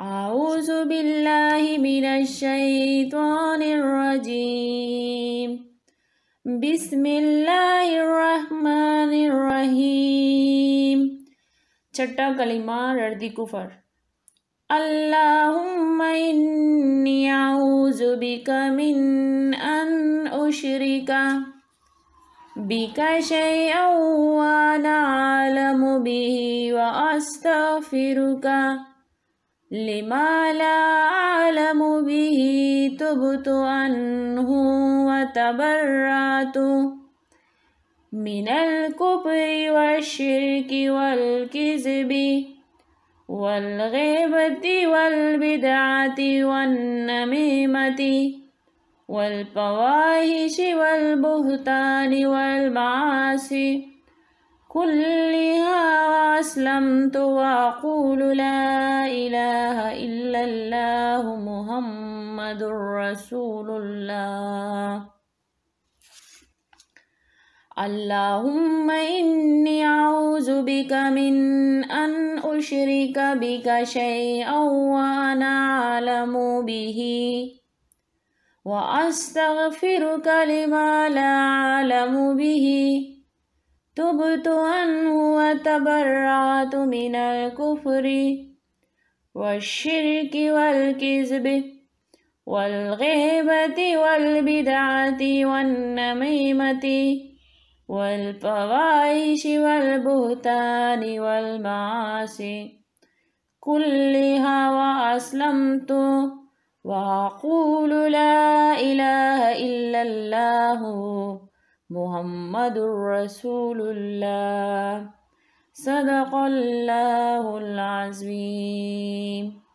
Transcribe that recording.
اعوذ باللہ من الشیطان الرجیم بسم اللہ الرحمن الرحیم۔ چھٹا کلمہ رد کفر۔ اللہم انی اعوذ بک من ان اشرک بک شیئا وانا اعلم به واستغفرک لما لا اعلم به تبت عنہ وتبرأت من الكفر والشرك والكذب والغیبة والبدعة والنمیمة والفواحش والبہتان والمعاصی كلها وأسلمت وأقول لا إله إلا الله محمد رسول الله۔ اللهم إني أعوذ بك من أن أشرك بك شيئا وأنا أعلم به وأستغفرك لما لا أعلم به تبت عنه وتبرأت من الكفر والشرك والكذب والغيبة والبدعة والنميمة والفواحش والبهتان والمعاصي كلها وأسلمت وأقول لا إله إلا الله محمد رسول اللہ۔ صدق اللہ العظیم۔